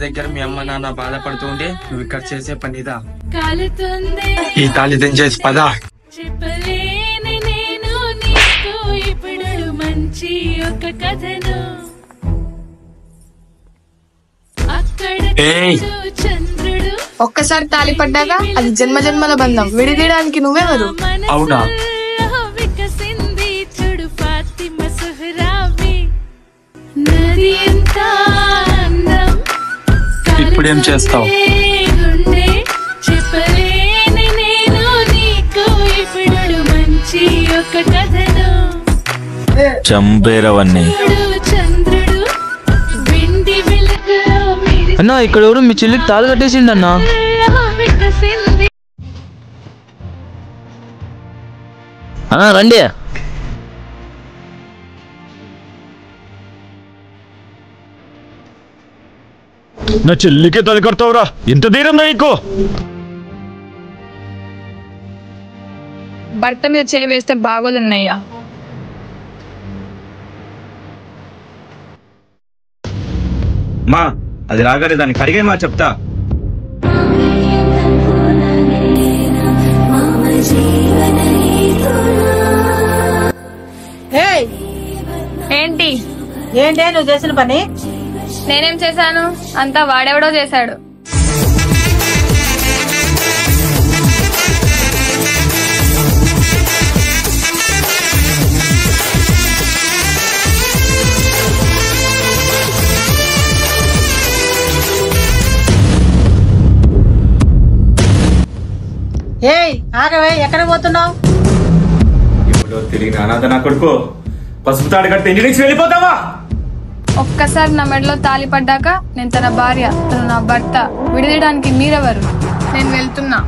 దగ్గర మీ అమ్మ నాన్న బాధపడుతూ ఉంటే నువ్వు ఇక్కడ చేసే పనిదా ఈ తాళి తెంచేసి పదా. ఒక్కసారి తాళి పడ్డాక అది జన్మ జన్మల బంధం, విడిదీయడానికి నువ్వెవరు? అవునా? ఇప్పుడేం చేస్తావు? చంపేరవన్నీ. అన్నా ఇక్కడ ఎవరు మీ చెల్లికి తాళి కట్టేసిండన్నా. అన్నా రండి. నా చెల్లికే తాళి కడతావురా? ఎంత ధైర్యం నీకు? భర్త మీద చేయి వేస్తే బాగోదన్నయ్యా. మా అది రాగానే దాన్ని కడిగే మా చెప్తా. ఏంటి ఏంటే నువ్వు చేసిన పని? నేనేం చేశాను? అంతా వాడెవడో చేశాడు. ఏయ్ ఆగవే, ఎక్కడ పోతున్నావు? ఇప్పుడు తిరిగి అనాథ నా కొడుకు పసుపు తాడు కడితే ఇంటి నుంచి వెళ్ళిపోతావా? ఒక్కసారి నా మెడలో తాళి పడ్డాక నేను తన భార్య, తను నా భర్త. విడిదీయడానికి మీరెవరు? నేను వెళ్తున్నా.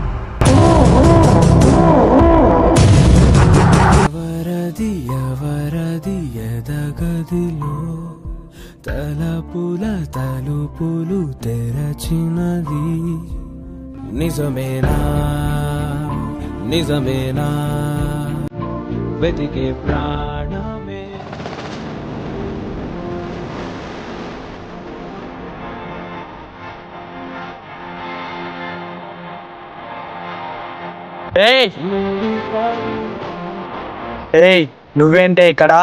తలుపులు తెరచినది నిజమేనా నిజమేనా వెతికే ప్రాణమే. నువ్వేంటే ఇక్కడ?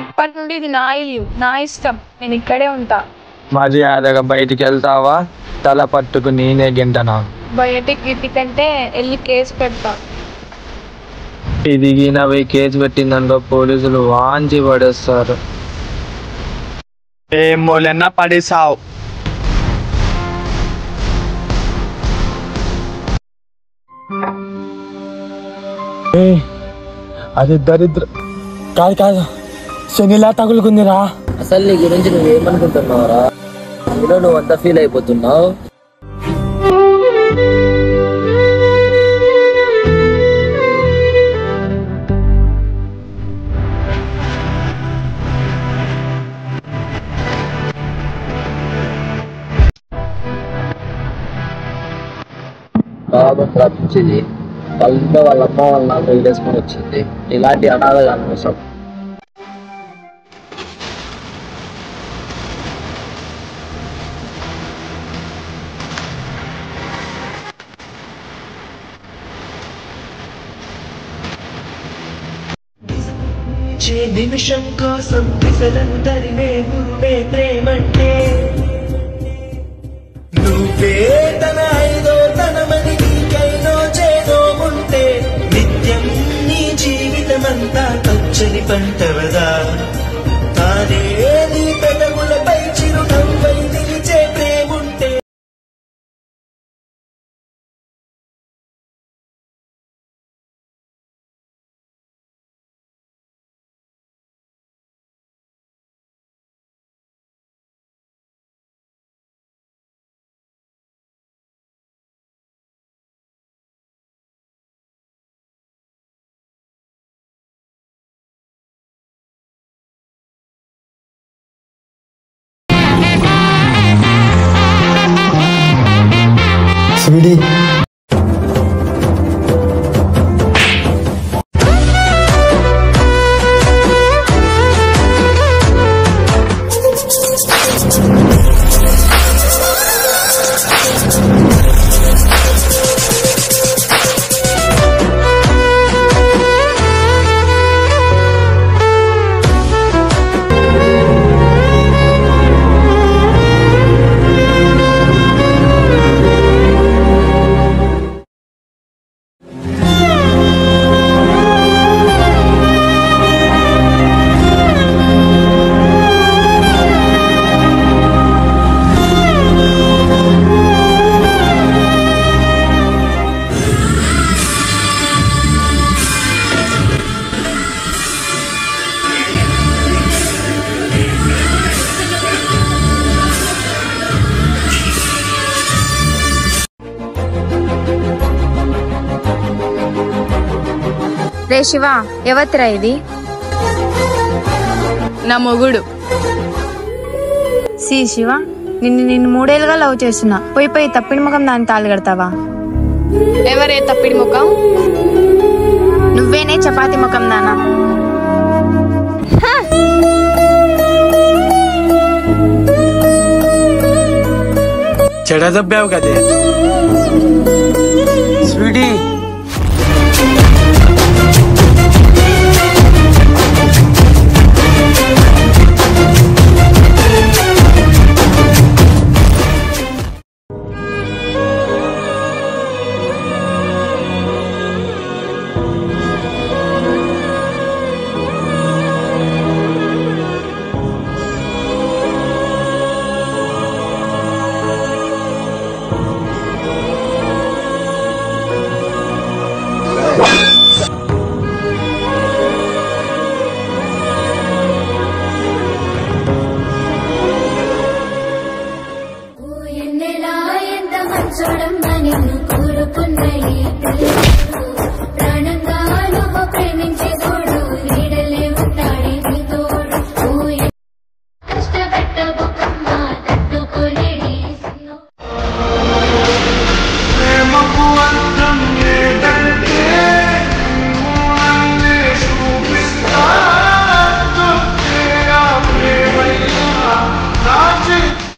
ఇప్పటి నుండి ఇది నా ఇల్లు, నా ఇష్టం. నేను ఇక్కడే ఉంటా. మర్యాదగా బయటికి వెళ్తావా? తల పట్టుకు నేనే గింటనా? బయటికి గిట్టికంటే వెళ్ళి కేసు పెడతా. ఇదిగినవి కేసు పెట్టిందనుకో పోలీసులు వాంచి పడేస్తారు. ఏం మూలన్నా పడేసావు. అది దరిద్ర కాదు శనిలా తగులుకుందిరా. అసలు నీ గురించి నువ్వేమనుకుంటున్నావురా? నువ్వు అంతా ఫీల్ అయిపోతున్నావు. రప్పించింది వాళ్ళ ఇంట్లో వాళ్ళ అమ్మ వాళ్ళ నాన్న వదిలేసుకొని వచ్చింది. ఇలాంటి అనాథగా అనవసరం. నిమిషం కోసం పిసలందరినే గురువే ప్రేమంటే నువ్వే తన ఐదో తనమని నీకైనో చేదో ఉంటే నిత్యం నీ జీవితమంతా పచ్చని పంటవదా. తానే నీ పెదవులపై చిరునవ్వై నిలిచే ప్రేముంటే. We'll be right back. రే శివ, ఎవత్రా ఇది? నా మొగుడు. సి శివ, నిన్ను 3 ఏళ్ళుగా లవ్ చేస్తున్నా. పోయి తప్పిడి ముఖం దాన్ని తాళి కడతావా? ఎవరే తప్పిడి ముఖం? నువ్వేనే చపాతి ముఖం దానా. చెడదబ్బావు కదే స్వీటీ.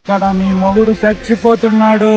ఇక్కడ మీ మొగుడు చచ్చిపోతున్నాడు.